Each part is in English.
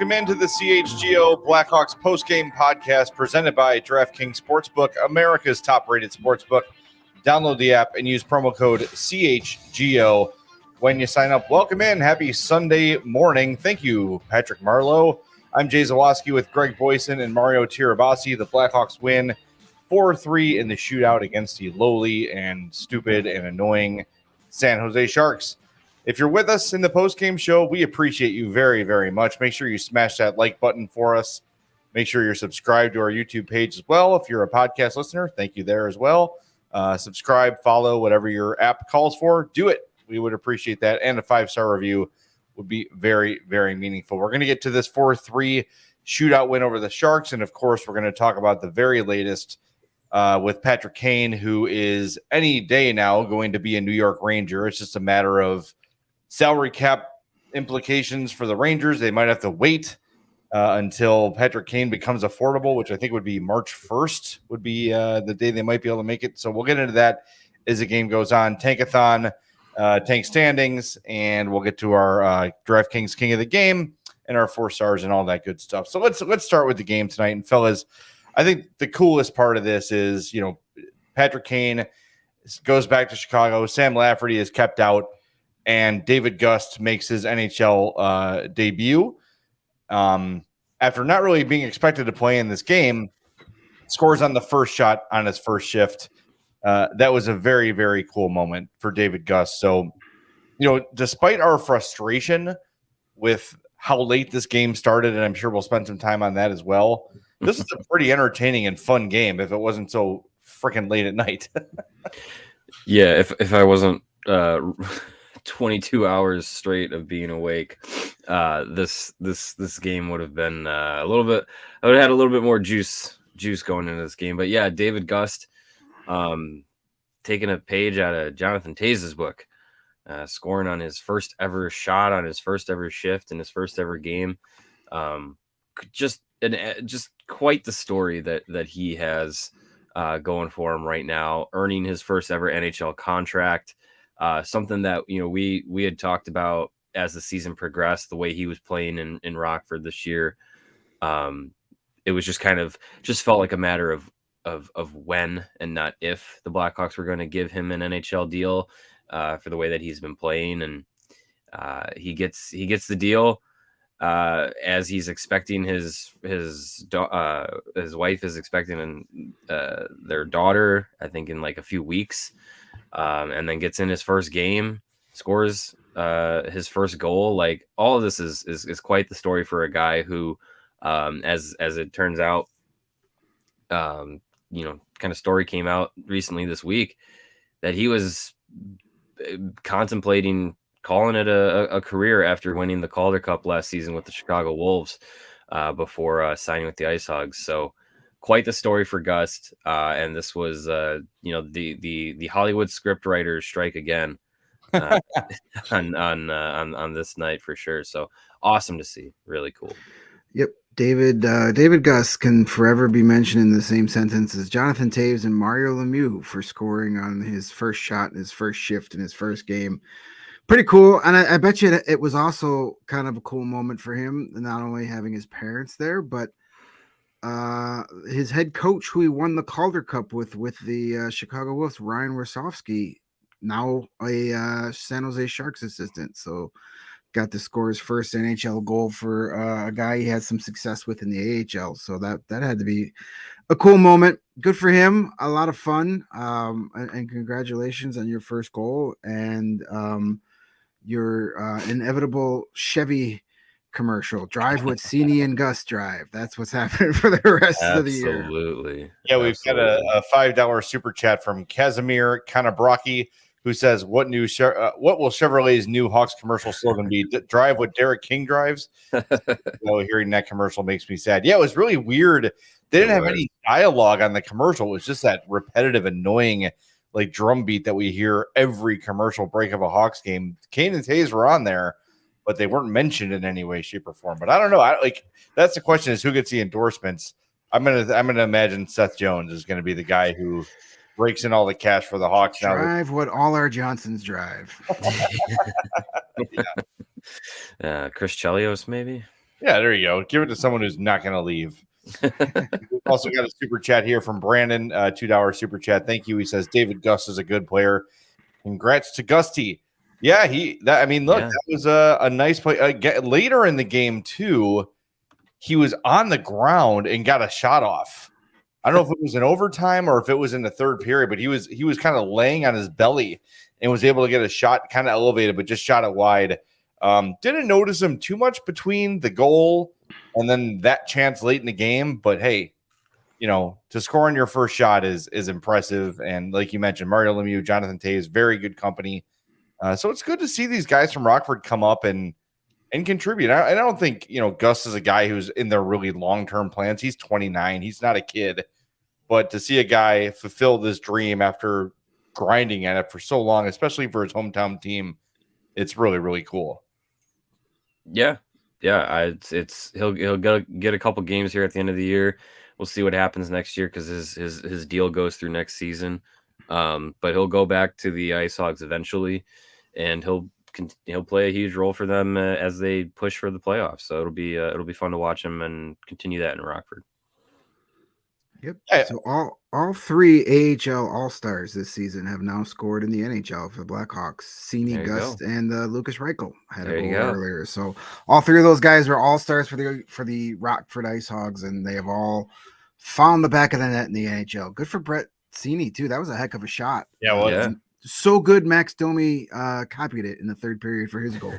welcome into the CHGO Blackhawks postgame podcast presented by DraftKings Sportsbook, America's top-rated sportsbook. Download the app and use promo code CHGO when you sign up. Welcome in. Happy Sunday morning. Thank you, Patrick Marlowe. I'm Jay Zawaski with Greg Boysen and Mario Tirabassi. The Blackhawks win 4-3 in the shootout against the lowly and stupid and annoying San Jose Sharks. If you're with us in the post-game show, we appreciate you very, very much. Make sure you smash that like button for us. Make sure you're subscribed to our YouTube page as well. If you're a podcast listener, thank you there as well. Subscribe, follow, whatever your app calls for. Do it. We would appreciate that. And a 5-star review would be very, very meaningful. We're going to get to this 4-3 shootout win over the Sharks. And, of course, we're going to talk about the very latest with Patrick Kane, who is any day now going to be a New York Ranger. It's just a matter of salary cap implications for the Rangers. They might have to wait until Patrick Kane becomes affordable, which I think would be March 1st would be the day they might be able to make it. So we'll get into that as the game goes on. Tankathon, tank standings, and we'll get to our DraftKings King of the Game and our 4 stars and all that good stuff. So let's start with the game tonight. And fellas, I think the coolest part of this is, Patrick Kane goes back to Chicago. Sam Lafferty is kept out. And David Gust makes his NHL debut. After not really being expected to play in this game, scores on the first shot on his first shift. That was a very, very cool moment for David Gust. So, despite our frustration with how late this game started, and I'm sure we'll spend some time on that as well, this is a pretty entertaining and fun game if it wasn't so freaking late at night. Yeah, if I wasn't 22 hours straight of being awake, this game would have been a little bit. I would have had a little bit more juice going into this game. But yeah, David Gust, taking a page out of Jonathan Toews' book, scoring on his first ever shot on his first ever shift in his first ever game. Just quite the story that he has going for him right now, earning his first ever NHL contract. Something that we had talked about as the season progressed, the way he was playing in Rockford this year. It was just felt like a matter of when and not if the Blackhawks were going to give him an NHL deal for the way that he's been playing, and he gets the deal as he's expecting his wife is expecting their daughter, I think in like a few weeks. And then gets in his first game, scores his first goal. Like, all of this is quite the story for a guy who, as it turns out, kind of story came out recently this week that he was contemplating calling it a career after winning the Calder Cup last season with the Chicago Wolves before signing with the Ice Hogs. So, quite the story for Gust, and this was, the Hollywood script writers strike again on this night for sure. So awesome to see, really cool. Yep, David Gust can forever be mentioned in the same sentence as Jonathan Toews and Mario Lemieux for scoring on his first shot in his first shift in his first game. Pretty cool, and I bet you it was also kind of a cool moment for him, not only having his parents there, but his head coach, who he won the Calder Cup with the Chicago Wolves, Ryan Rosofsky, now a San Jose Sharks assistant. So got to score his first NHL goal for a guy he had some success with in the AHL. So that had to be a cool moment. Good for him. A lot of fun. And congratulations on your first goal and your inevitable Chevy commercial. Drive what Seney and Gust drive. That's what's happening for the rest of the year. Absolutely. Yeah, we've got a $5 super chat from Casimir Kanabraki, who says, what will Chevrolet's new Hawks commercial slogan be? Drive what Derek King drives? Hearing that commercial makes me sad. Yeah, it was really weird. They didn't have any dialogue on the commercial. It was just that repetitive, annoying drum beat that we hear every commercial break of a Hawks game. Kane and Toews were on there, but they weren't mentioned in any way, shape, or form. But I don't know. That's the question: is who gets the endorsements? I'm gonna imagine Seth Jones is gonna be the guy who breaks in all the cash for the Hawks. Drive what all our Johnsons drive. Chris Chelios, maybe. Yeah, there you go. Give it to someone who's not going to leave. We've also got a super chat here from Brandon, $2 super chat. Thank you. He says David Gust is a good player. Congrats to Gusty. Yeah, that was a nice play. Later in the game too, he was on the ground and got a shot off. I don't know if it was in overtime or if it was in the third period, but he was kind of laying on his belly and was able to get a shot kind of elevated, but just shot it wide. Didn't notice him too much between the goal and then that chance late in the game. But hey, to score on your first shot is impressive. And like you mentioned, Mario Lemieux, Jonathan Toews, very good company. So it's good to see these guys from Rockford come up and contribute. I don't think, Gus is a guy who's in their really long-term plans. He's 29. He's not a kid. But to see a guy fulfill this dream after grinding at it for so long, especially for his hometown team, it's really, really cool. Yeah. He'll get a couple games here at the end of the year. We'll see what happens next year because his deal goes through next season. But he'll go back to the Ice Hogs eventually, and he'll play a huge role for them as they push for the playoffs. So it'll be fun to watch him and continue that in Rockford. Yep. Hey. So all three AHL All-Stars this season have now scored in the NHL for the Blackhawks. Seney, Gust, and Lucas Reichel had a goal earlier. So all three of those guys are All-Stars for the Rockford Ice Hogs, and they have all found the back of the net in the NHL. Good for Brett Seney too. That was a heck of a shot. Yeah, so good. Max Domi copied it in the third period for his goal.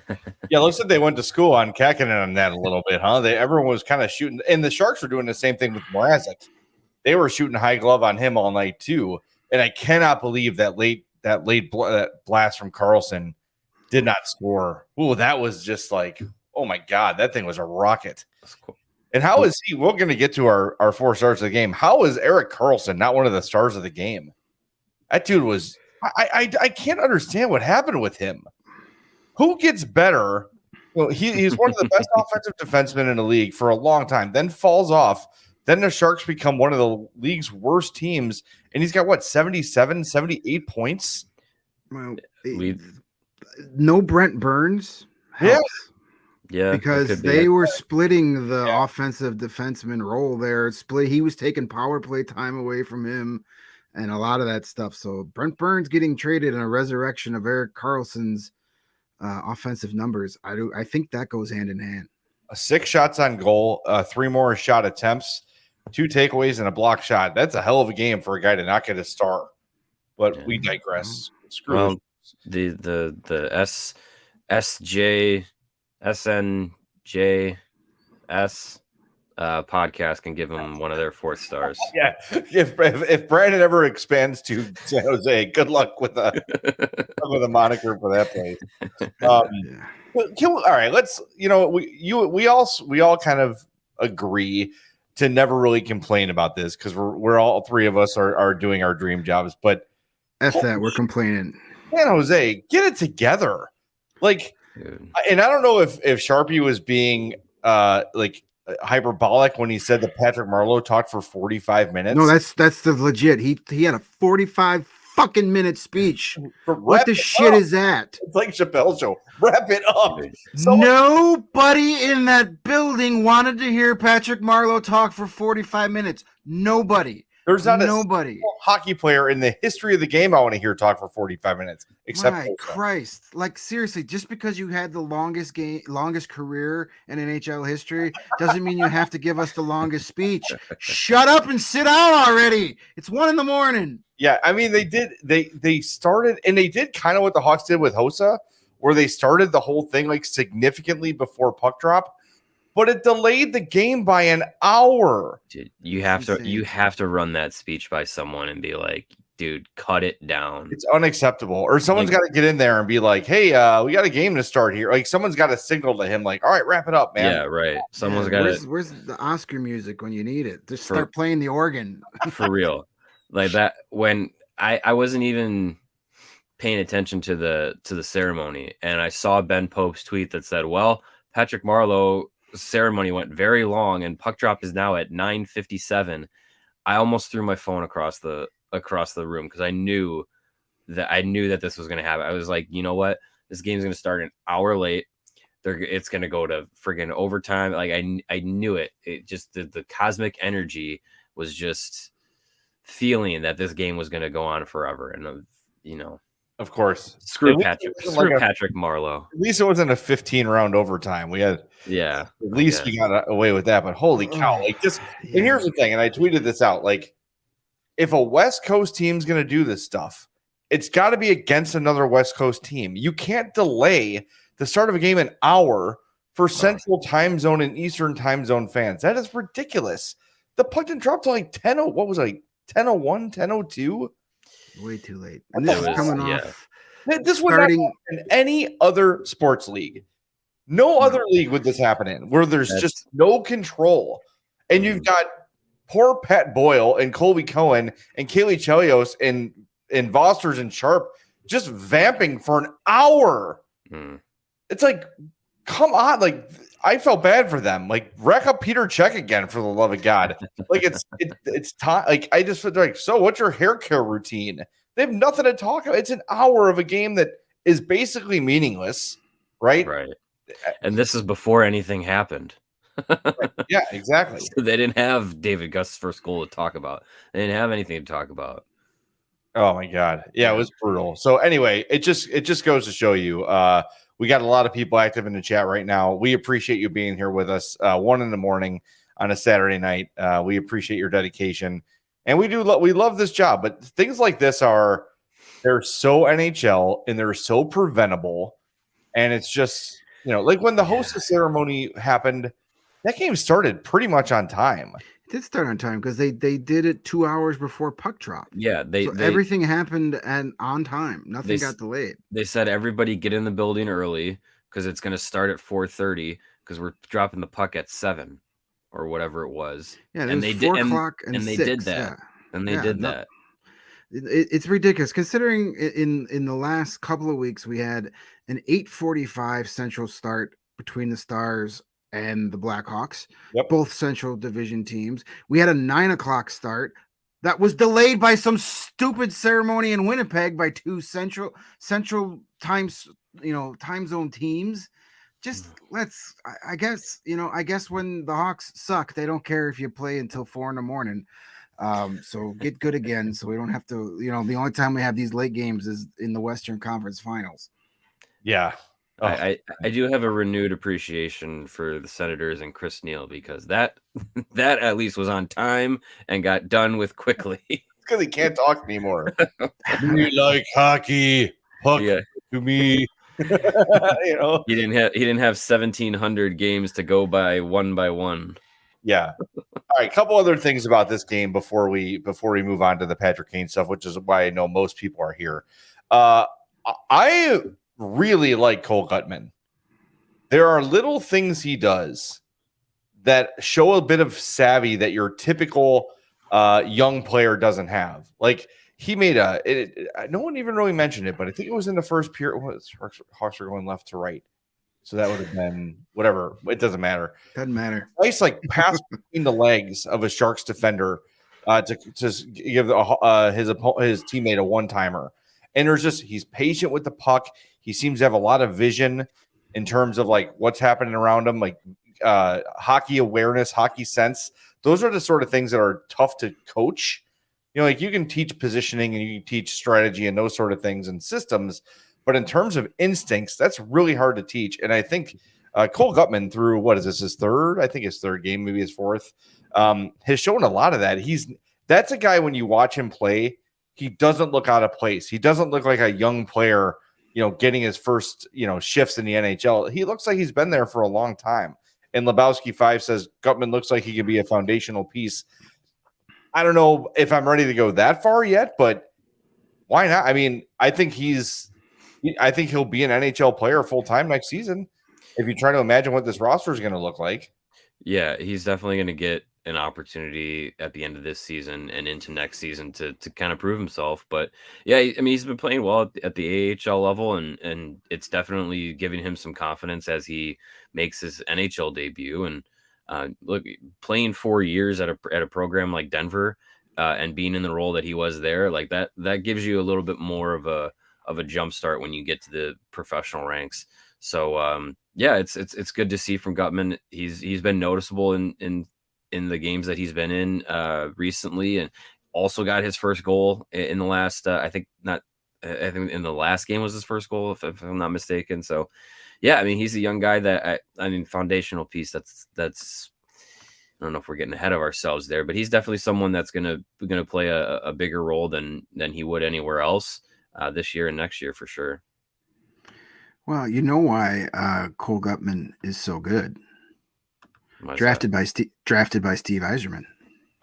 Yeah, looks like they went to school on Kakinen on that a little bit, huh? Everyone was kind of shooting, and the Sharks were doing the same thing with Mrazek. They were shooting high glove on him all night too, and I cannot believe that late blast from Carlson did not score. Ooh, that was just like, oh my god, that thing was a rocket. That's cool. And how is he? We're going to get to our 4 stars of the game. How is Erik Karlsson not one of the stars of the game? That dude was. I can't understand what happened with him. Who gets better? He's one of the best offensive defensemen in the league for a long time. Then falls off. Then the Sharks become one of the league's worst teams, and he's got 77, 78 points. Well, no Brent Burns. Yeah, because they were splitting the offensive defenseman role there. He was taking power play time away from him, and a lot of that stuff. So Brent Burns getting traded in a resurrection of Erik Karlsson's offensive numbers. I think that goes hand in hand. 6 shots on goal, 3 more shot attempts, 2 takeaways, and a block shot. That's a hell of a game for a guy to not get a star. But we digress. Screw the SNJS podcast can give him one of their 4 stars. Yeah, if Brandon ever expands to San Jose, good luck with a moniker for that place. All right, let's we all kind of agree to never really complain about this because we're all 3 of us are doing our dream jobs, but we're complaining. San Jose, get it together, like. Dude. And I don't know if Sharpie was being hyperbolic when he said that Patrick Marleau talked for 45 minutes. No, that's the legit. He had a 45 fucking minute speech. What the shit is that? It's like Chappelle's show. Wrap it up. Nobody in that building wanted to hear Patrick Marleau talk for 45 minutes. Nobody. There's not nobody a hockey player in the history of the game I want to hear talk for 45 minutes. Except my Christ, like seriously, just because you had the longest career in NHL history doesn't mean you have to give us the longest speech. Shut up and sit down already. It's 1 a.m. Yeah, I mean they started, and they did kind of what the Hawks did with Hossa, where they started the whole thing like significantly before puck drop. But it delayed the game by an hour. Dude, you have to run that speech by someone and be like, dude, cut it down. It's unacceptable. Or someone's got to get in there and be like, hey, we got a game to start here. Like someone's got to signal to him like, all right, wrap it up, man. Yeah, right. Someone's got to. Where's the Oscar music when you need it? Just start playing the organ. For real. Like that when I wasn't even paying attention to the ceremony, and I saw Ben Pope's tweet that said, well, Patrick Marleau ceremony went very long and puck drop is now at 9:57. I almost threw my phone across the room because I knew that this was going to happen. I was like, you know what, this game's going to start an hour late. it's going to go to friggin' overtime. Like I knew it. It just the cosmic energy was just feeling that this game was going to go on forever. And Of course. Screw At least Patrick. it wasn't Screw like Patrick Marleau. At least it wasn't a 15-round overtime. We had Yeah. at least we got away with that. But holy cow! Like this. Yeah. And here's the thing. And I tweeted this out. Like, if a West Coast team's going to do this stuff, it's got to be against another West Coast team. You can't delay the start of a game an hour for Central Time Zone and Eastern Time Zone fans. That is ridiculous. The puck didn't drop to like 10. What was it, like 10:01, 10:02? Way too late. And And this is coming off. This would not Starting- happen in any other sports league. No other league would this happen in, where there's just no control. And you've got poor Pat Boyle and Colby Cohen and Kaylee Chelios and Vosters and Sharp just vamping for an hour. It's like, come on. Like, I felt bad for them. Like, rack up Peter Check again, for the love of God. Like, it's time. Like, I just feel like, so what's your hair care routine? They have nothing to talk about. It's an hour of a game that is basically meaningless, right? Right. And this is before anything happened. Yeah, exactly. So they didn't have David Gust's first goal to talk about. They didn't have anything to talk about. Oh my God. Yeah, it was brutal. So anyway, it just goes to show you, we got a lot of people active in the chat right now. We appreciate you being here with us 1 a.m. on a Saturday night. We appreciate your dedication, and we love this job. But things like this they're so NHL and they're so preventable, and it's just, like when the hostess ceremony happened, that game started pretty much on time. It did start on time because they did it 2 hours before puck drop. Yeah, everything happened on time. Nothing got delayed. They said everybody get in the building early because it's going to start at 4:30 because we're dropping the puck at 7 or whatever it was. Yeah, and they 4 did, o'clock and they 6, did that. Yeah. And they did that. It's ridiculous considering in the last couple of weeks we had an 8:45 Central start between the Stars and the Blackhawks, both Central Division teams. We had a 9 o'clock start that was delayed by some stupid ceremony in Winnipeg by two Central times, time zone teams. Just I guess when the Hawks suck, they don't care if you play until 4 a.m. So get good again, so we don't have to. The only time we have these late games is in the Western Conference Finals. Yeah. Oh. I do have a renewed appreciation for the Senators and Chris Neal because that at least was on time and got done with quickly. Because he can't talk anymore. We like hockey. Puck to me. He didn't have 1,700 games to go by one. Yeah. All right. A couple other things about this game before we move on to the Patrick Kane stuff, which is why I know most people are here. I really like Cole Guttman. There are little things he does that show a bit of savvy that your typical young player doesn't have. Like he made no one even really mentioned it, but I think it was in the first period. Hawks are going left to right. So that would have been whatever. It doesn't matter. Doesn't matter. Nice pass between the legs of a Sharks defender to give his teammate a one-timer. And he's patient with the puck. He seems to have a lot of vision in terms of like what's happening around him, like hockey awareness, hockey sense. Those are the sort of things that are tough to coach. Like you can teach positioning and you can teach strategy and those sort of things and systems. But in terms of instincts, that's really hard to teach. And I think Cole Guttman through, his third? I think his third game, maybe his fourth, has shown a lot of that. That's a guy when you watch him play, he doesn't look out of place. He doesn't look like a young player, getting his first, shifts in the NHL. He looks like he's been there for a long time. And Lebowski 5 says Guttman looks like he could be a foundational piece. I don't know if I'm ready to go that far yet, but why not? I mean, I think he'll be an NHL player full time next season. If you try to imagine what this roster is going to look like. Yeah, he's definitely going to get an opportunity at the end of this season and into next season to kind of prove himself. But yeah, I mean, he's been playing well at the AHL level, and it's definitely giving him some confidence as he makes his NHL debut. And look, playing 4 years at a program like Denver and being in the role that he was there, like that gives you a little bit more of a jump start when you get to the professional ranks. So yeah, it's good to see from Gutman. He's been noticeable in the games that he's been in recently, and also got his first goal in the last. I think in the last game was his first goal, if I'm not mistaken. So, yeah, I mean, he's a young guy that I mean, foundational piece. That's. I don't know if we're getting ahead of ourselves there, but he's definitely someone that's gonna play a bigger role than he would anywhere else this year and next year for sure. Well, you know why Cole Gutman is so good. Why is Drafted by Steve Yzerman.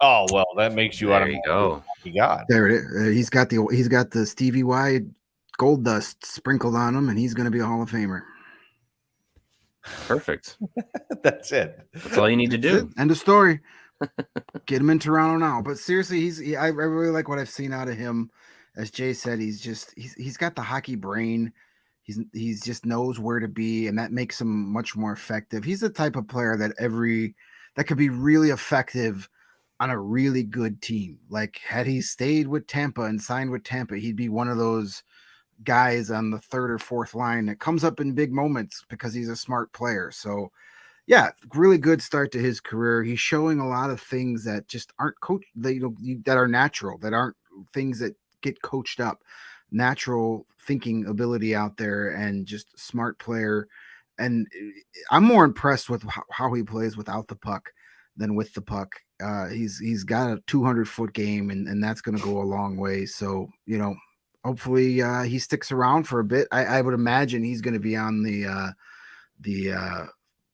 Oh well, that makes you that? out There of you go. you got. There it is. He's got the Stevie Y gold dust sprinkled on him, and he's going to be a Hall of Famer. Perfect. That's it. That's all you need to do. End of story. Get him in Toronto now. But seriously, I really like what I've seen out of him. As Jay said, he's got the hockey brain. He's just knows where to be, and that makes him much more effective. He's the type of player that could be really effective on a really good team. Like, had he stayed with Tampa and signed with Tampa, he'd be one of those guys on the third or fourth line that comes up in big moments because he's a smart player. So yeah, really good start to his career. He's showing a lot of things that just aren't that are natural, that aren't things that get coached up. Natural thinking ability out there, and just smart player. And I'm more impressed with how he plays without the puck than with the puck. He's got a 200-foot game, and that's going to go a long way. So, hopefully he sticks around for a bit. I would imagine he's going to be on the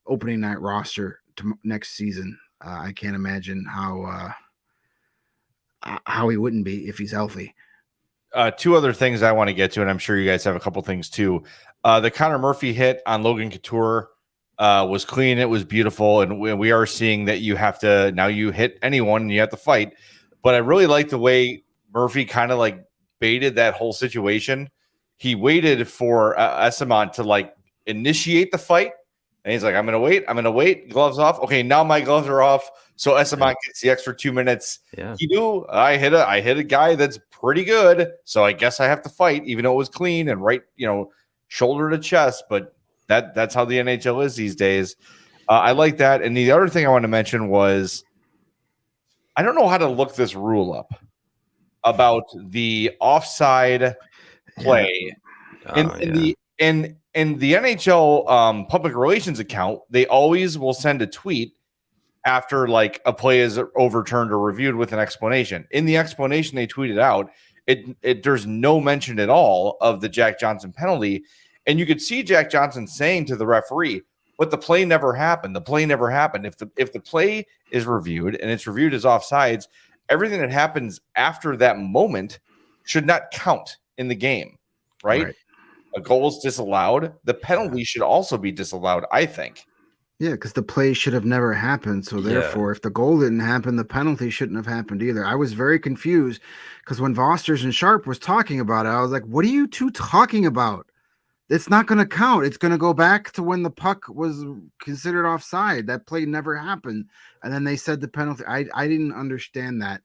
opening night roster next season. I can't imagine how he wouldn't be if he's healthy. Two other things I want to get to, and I'm sure you guys have a couple things too. The Connor Murphy hit on Logan Couture was clean. It was beautiful. And we are seeing that you hit anyone and you have to fight. But I really like the way Murphy kind of like baited that whole situation. He waited for Esamon to like initiate the fight. And he's like, I'm going to wait. Gloves off. Okay, now my gloves are off. So Esamon gets the extra 2 minutes. Yeah. He knew I hit a guy that's pretty good. So I guess I have to fight, even though it was clean and right, shoulder to chest. But that's how the NHL is these days. I like that. And the other thing I want to mention was, I don't know how to look this rule up about the offside play. In the NHL public relations account, they always will send a tweet after like a play is overturned or reviewed with an explanation. In the explanation they tweeted out, there's no mention at all of the Jack Johnson penalty. And you could see Jack Johnson saying to the referee, but the play never happened. The play never happened. If the play is reviewed and it's reviewed as offsides, everything that happens after that moment should not count in the game, right? A goal is disallowed. The penalty should also be disallowed, I think. Yeah, because the play should have never happened. So therefore, if the goal didn't happen, the penalty shouldn't have happened either. I was very confused because when Vosters and Sharp was talking about it, I was like, what are you two talking about? It's not going to count. It's going to go back to when the puck was considered offside. That play never happened. And then they said the penalty. I didn't understand that.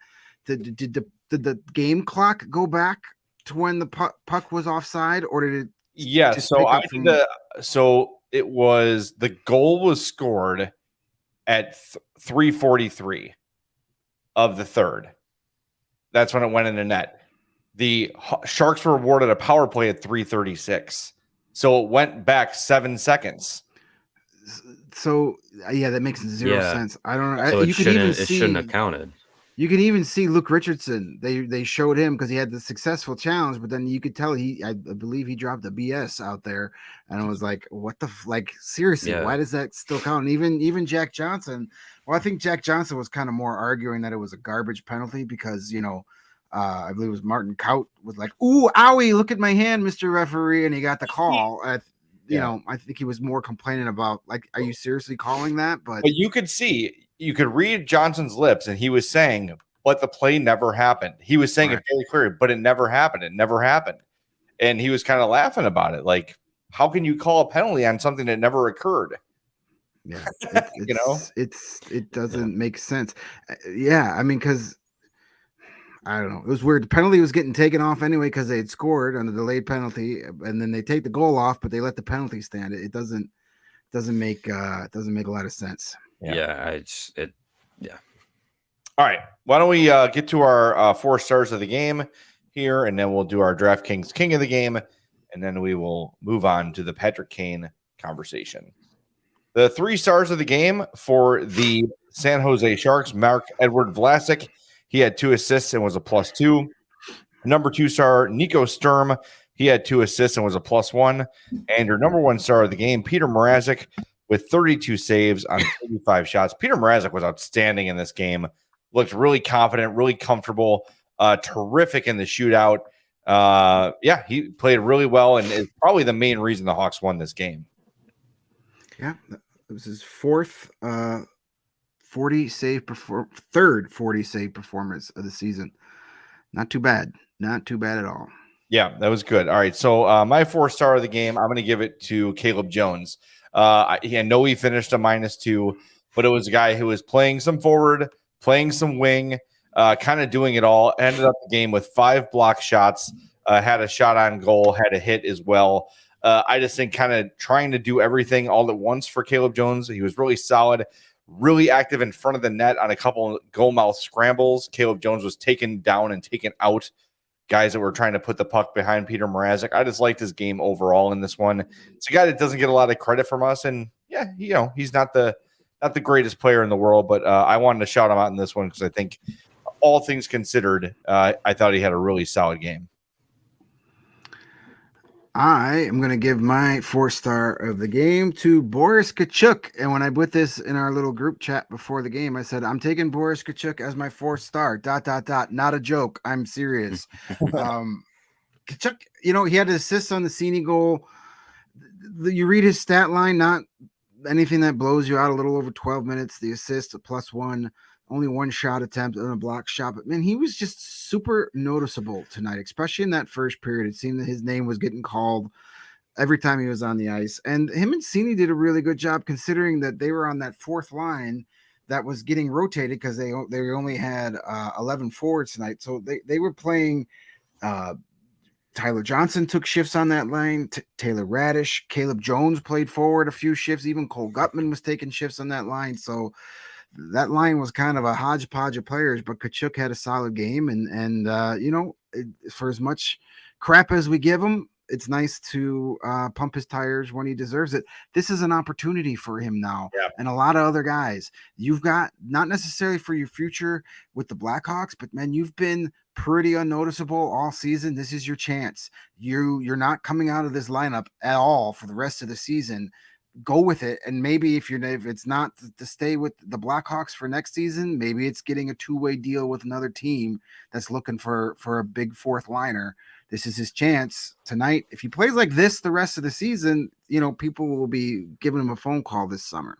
Did the game clock go back to when the puck was offside, or did it? Yeah. So it was, the goal was scored at 3:43 of the third. That's when it went in the net. The Sharks were awarded a power play at 3:36. So it went back 7 seconds. So yeah, that makes zero sense. I don't know. So it shouldn't have counted. You can even see Luke Richardson. They showed him because he had the successful challenge, but then you could tell I believe he dropped a BS out there, and I was like, what the seriously? Why does that still count? And even Jack Johnson. Well, I think Jack Johnson was kind of more arguing that it was a garbage penalty because I believe it was Martin Kaut was like, "Ooh, owie, look at my hand, Mr. Referee," and he got the call. I think he was more complaining about like, "Are you seriously calling that?" But you could read Johnson's lips, and he was saying, "But the play never happened." He was saying it very clearly, but it never happened. It never happened, and he was kind of laughing about it. Like, how can you call a penalty on something that never occurred? Yeah, it doesn't make sense. Yeah, I mean, because I don't know. It was weird. The penalty was getting taken off anyway because they had scored on a delayed penalty, and then they take the goal off, but they let the penalty stand. It doesn't doesn't make a lot of sense. Yeah. All right. Why don't we get to our 4 stars of the game here, and then we'll do our DraftKings King of the Game, and then we will move on to the Patrick Kane conversation. The 3 stars of the game for the San Jose Sharks, Marc-Edouard Vlasic. He had 2 assists and was a +2. Number 2 star, Nico Sturm. He had 2 assists and was a +1. And your number 1 star of the game, Peter Mrazek, with 32 saves on 35 shots. Peter Mrazek was outstanding in this game. Looked really confident, really comfortable, terrific in the shootout. He played really well and is probably the main reason the Hawks won this game. Yeah, it was his third 40 save performance of the season. Not too bad. Not too bad at all. Yeah, that was good. All right, so my 4 star of the game, I'm going to give it to Caleb Jones. I know he finished a -2, but it was a guy who was playing some forward, playing some wing, kind of doing it all. Ended up the game with 5 block shots, had a shot on goal, had a hit as well. I just think kind of trying to do everything all at once for Caleb Jones. He was really solid, really active in front of the net on a couple of goal mouth scrambles. Caleb Jones was taken down and taken out. Guys that were trying to put the puck behind Peter Mrazek. I just liked his game overall in this one. It's a guy that doesn't get a lot of credit from us, and he's not the greatest player in the world, but I wanted to shout him out in this one because I think, all things considered, I thought he had a really solid game. I am going to give my 4 star of the game to Boris Tkachuk. And when I put this in our little group chat before the game, I said, I'm taking Boris Tkachuk as my 4th star, ... Not a joke. I'm serious. Tkachuk, he had an assist on the Seney goal. You read his stat line, not anything that blows you out, a little over 12 minutes. The assist, a +1. Only 1 shot attempt and a block shot. But, man, he was just super noticeable tonight, especially in that first period. It seemed that his name was getting called every time he was on the ice. And him and Seney did a really good job considering that they were on that 4th line that was getting rotated because they only had 11 forwards tonight. So they were playing Tyler Johnson took shifts on that line. Taylor Radish, Caleb Jones played forward a few shifts. Even Cole Gutman was taking shifts on that line. So that line was kind of a hodgepodge of players, but Tkachuk had a solid game. And for as much crap as we give him, it's nice to pump his tires when he deserves it. This is an opportunity for him now. Yeah. And a lot of other guys. You've got, not necessarily for your future with the Blackhawks, but, man, you've been pretty unnoticeable all season. This is your chance. You're not coming out of this lineup at all for the rest of the season. Go with it, and maybe if it's not to stay with the Blackhawks for next season, maybe it's getting a 2-way deal with another team that's looking for a big 4th liner. This is his chance tonight. If he plays like this the rest of the season, people will be giving him a phone call this summer.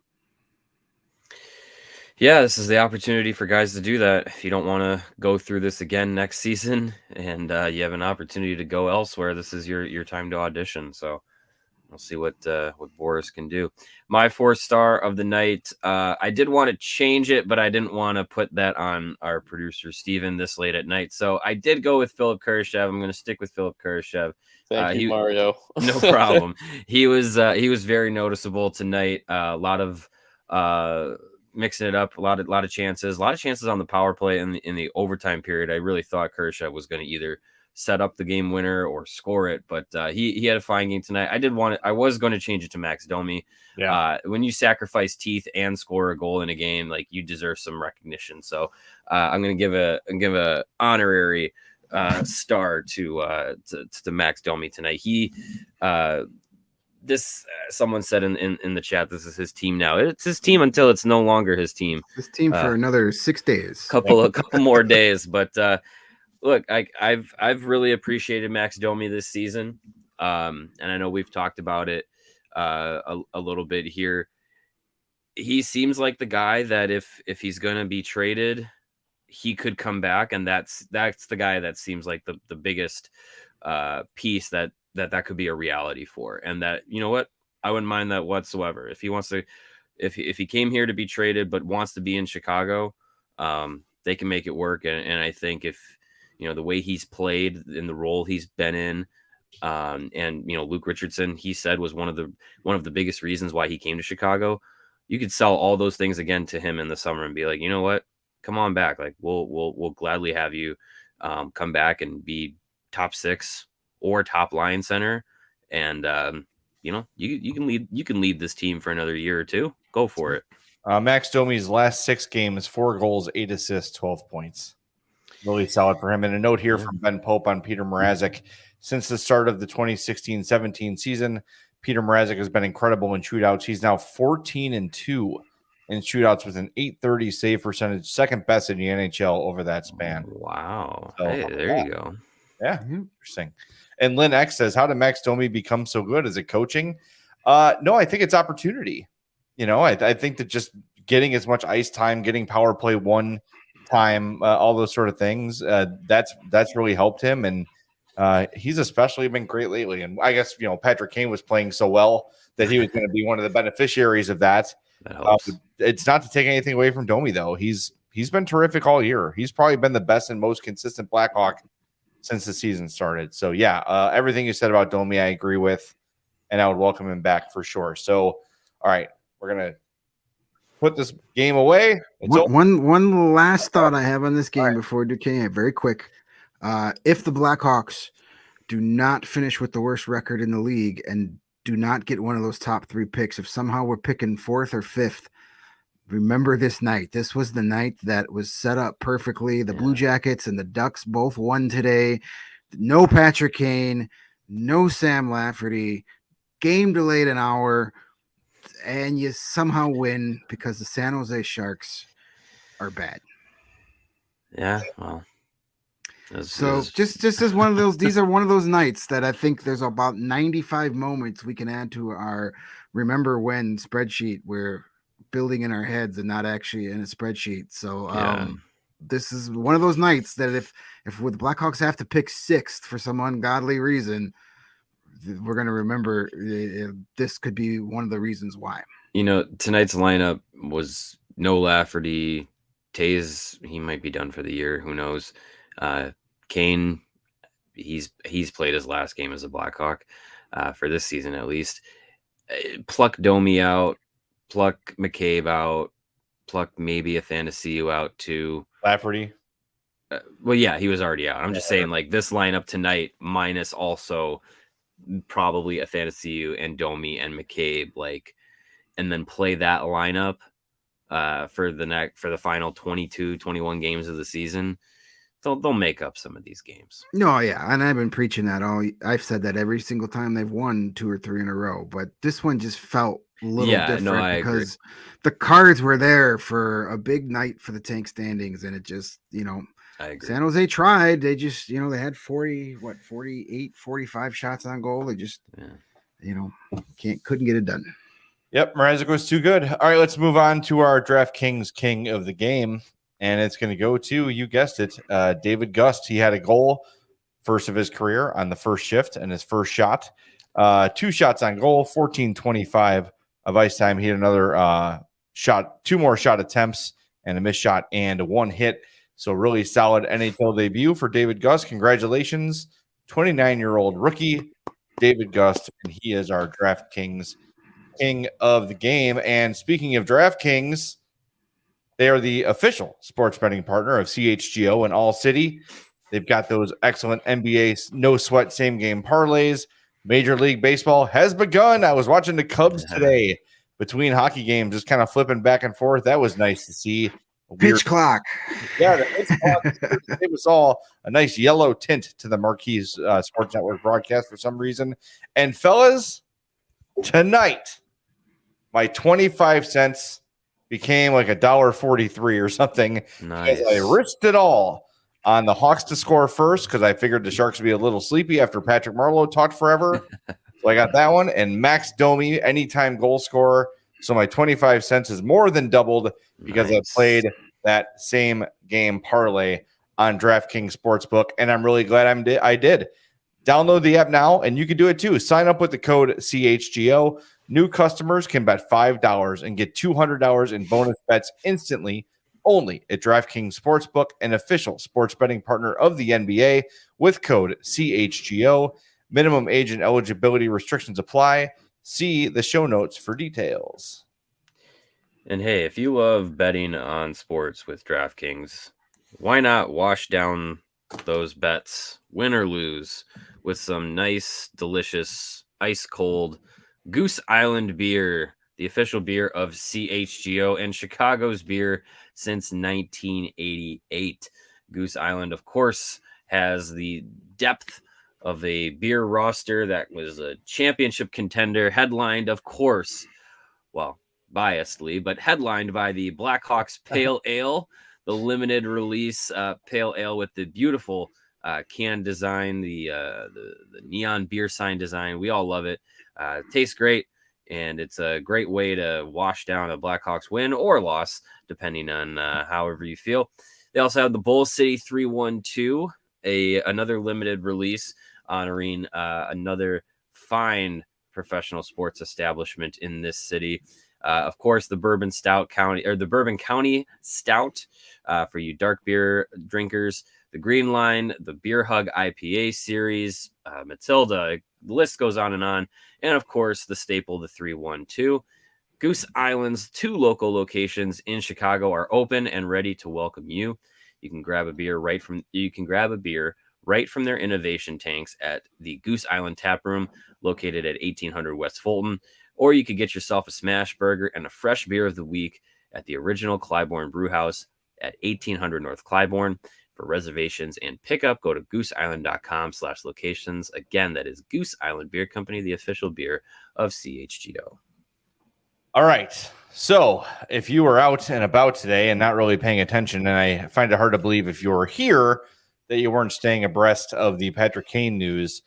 Yeah, this is the opportunity for guys to do that. If you don't want to go through this again next season, and you have an opportunity to go elsewhere, this is your time to audition. So we'll see what Boris can do. My 4th star of the night, I did want to change it, but I didn't want to put that on our producer, Steven, this late at night. So I did go with Philip Kurashev. I'm going to stick with Philip Kurashev. Thank you, Mario. No problem. He was very noticeable tonight. A lot of mixing it up, a lot of chances on the power play in the overtime period. I really thought Kurashev was going to either set up the game winner or score it, but he had a fine game tonight. I was going to change it to Max Domi. Yeah. When you sacrifice teeth and score a goal in a game, like, you deserve some recognition. So I'm going to give a honorary star to Max Domi tonight. He someone said in the chat, this is his team now. It's his team until it's no longer his team. This team for another 6 days. Couple more days, but look, I've really appreciated Max Domi this season, and I know we've talked about it a little bit here. He seems like the guy that if he's going to be traded, he could come back, and that's the guy that seems like the biggest piece that could be a reality for. And that, you know what, I wouldn't mind that whatsoever. If he wants to, if he came here to be traded but wants to be in Chicago, they can make it work. And I think if, the way he's played in the role he's been in, And Luke Richardson, he said, was one of the biggest reasons why he came to Chicago. You could sell all those things again to him in the summer and be like, you know what, come on back. Like we'll gladly have you come back and be top 6 or top line center. And you can lead this team for another year or two. Go for it. Max Domi's last 6 games, 4 goals, 8 assists, 12 points. Really solid for him. And a note here from Ben Pope on Peter Mrazek. Since the start of the 2016-17 season, Peter Mrazek has been incredible in shootouts. He's now 14-2 in shootouts with an .830 save percentage, second best in the NHL over that span. Wow. So, hey, there you go. Yeah, interesting. And Lynn X says, how did Max Domi become so good? Is it coaching? No, I think it's opportunity. I think that just getting as much ice time, getting power play one time, all those sort of things, that's really helped him. And he's especially been great lately. And I guess, Patrick Kane was playing so well that he was going to be one of the beneficiaries of that. That helps. It's not to take anything away from Domi, though. He's been terrific all year. He's probably been the best and most consistent Blackhawk since the season started. So, yeah, everything you said about Domi, I agree with, and I would welcome him back for sure. So, all right, we're going to put this game away. One last thought I have on this game before Duquesne, very quick. If the Blackhawks do not finish with the worst record in the league and do not get one of those top 3 picks, if somehow we're picking 4th or 5th, remember this night. This was the night that was set up perfectly. The Blue Jackets and the Ducks both won today. No Patrick Kane, no Sam Lafferty, game delayed an hour, and you somehow win because the San Jose Sharks are bad. Yeah, well. Just as one of those, these are one of those nights that I think there's about 95 moments we can add to our remember when spreadsheet we're building in our heads and not actually in a spreadsheet. So this is one of those nights that if the Blackhawks have to pick 6th for some ungodly reason, we're going to remember this could be one of the reasons why. Tonight's lineup was no Lafferty. Taze, he might be done for the year. Who knows? Kane, he's played his last game as a Blackhawk for this season at least. Pluck Domi out, pluck McCabe out, pluck maybe Athanasiou out too. Lafferty. Well, yeah, he was already out. I'm just saying, like, this lineup tonight minus also probably Athanasiou and Domi and McCabe, like, and then play that lineup for the final 22, 21 games of the season. They'll make up some of these games. No, yeah, and I've been preaching that I've said that every single time they've won 2 or 3 in a row, but this one just felt a little different because the cards were there for a big night for the tank standings, and it just, I agree. San Jose tried. They just, they had 48, 45 shots on goal. They just, couldn't get it done. Yep, Mrazek was too good. All right, let's move on to our DraftKings king of the game. And it's going to go to, you guessed it, David Gust. He had a goal, first of his career, on the first shift and his first shot. 2 shots on goal, 14:25 of ice time. He had another shot, 2 more shot attempts, and a missed shot and 1 hit. So really solid NHL debut for David Gust. Congratulations, 29-year-old rookie David Gust, and he is our DraftKings king of the game. And speaking of DraftKings, they are the official sports betting partner of CHGO in All City. They've got those excellent NBA no-sweat same-game parlays. Major League Baseball has begun. I was watching the Cubs today between hockey games, just kind of flipping back and forth. That was nice to see. Pitch clock. Yeah, the pitch clock. It was all a nice yellow tint to the Marquise Sports Network broadcast for some reason. And fellas, tonight, my 25 cents became like $1.43 or something. Nice. I risked it all on the Hawks to score first because I figured the Sharks would be a little sleepy after Patrick Marleau talked forever. So I got that one. And Max Domi, anytime goal scorer. So my 25 cents is more than doubled because I played that same game parlay on DraftKings Sportsbook. And I'm really glad I did. Download the app now, and you can do it too. Sign up with the code CHGO. New customers can bet $5 and get $200 in bonus bets instantly only at DraftKings Sportsbook, an official sports betting partner of the NBA, with code CHGO. Minimum age and eligibility restrictions apply. See the show notes for details. And hey, if you love betting on sports with DraftKings, why not wash down those bets, win or lose, with some nice, delicious, ice cold Goose Island beer, the official beer of CHGO and Chicago's beer since 1988. Goose Island, of course, has the depth of a beer roster that was a championship contender, headlined, of course, well, biasedly, but headlined by the Blackhawks Pale Ale, the limited release Pale Ale with the beautiful can design, the neon beer sign design. We all love it. It tastes great, and it's a great way to wash down a Blackhawks win or loss, depending on however you feel. They also have the Bull City 312, another limited release honoring another fine professional sports establishment in this city. Of course, the Bourbon County Stout for you dark beer drinkers. The Green Line, the Beer Hug IPA series, Matilda. The list goes on, and of course, the staple, the 312. Goose Island's 2 local locations in Chicago are open and ready to welcome you. You can grab a beer right from their innovation tanks at the Goose Island Tap Room, located at 1800 West Fulton, or you could get yourself a smash burger and a fresh beer of the week at the original Clybourne Brewhouse at 1800 North Clybourne. For reservations and pickup, go to gooseisland.com/locations. Again, that is Goose Island Beer Company, the official beer of CHGO. All right. So if you were out and about today and not really paying attention, and I find it hard to believe if you were here that you weren't staying abreast of the Patrick Kane news.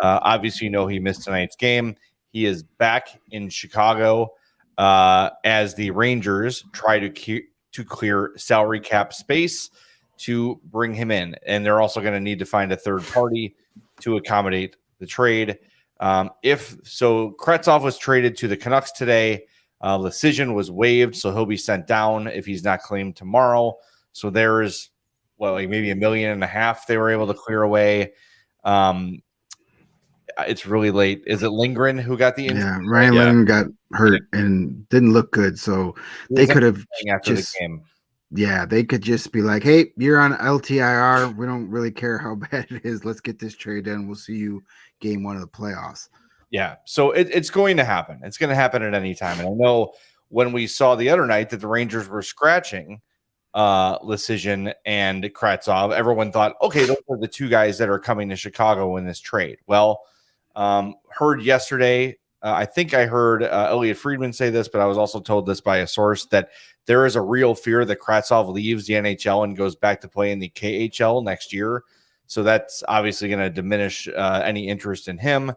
Obviously, you know he missed tonight's game. He is back in Chicago as the Rangers try to clear salary cap space to bring him in. And they're also going to need to find a third party to accommodate the trade. Kravtsov was traded to the Canucks today. Decision was waived, so he'll be sent down if he's not claimed tomorrow. So there's maybe $1.5 million they were able to clear away. It's really late. Is it Lindgren who got the injury? Yeah, Ryan Lindgren got hurt and didn't look good. So they could have after the game. Yeah, they could just be like, hey, you're on LTIR. We don't really care how bad it is. Let's get this trade done. We'll see you game 1 of the playoffs. Yeah, so it's going to happen. It's going to happen at any time. And I know when we saw the other night that the Rangers were scratching Decision and Kravtsov, everyone thought, okay, those are the 2 guys that are coming to Chicago in this trade. Well, heard yesterday, I think I heard Elliot Friedman say this, but I was also told this by a source that there is a real fear that Kravtsov leaves the NHL and goes back to play in the KHL next year. So that's obviously going to diminish any interest in him.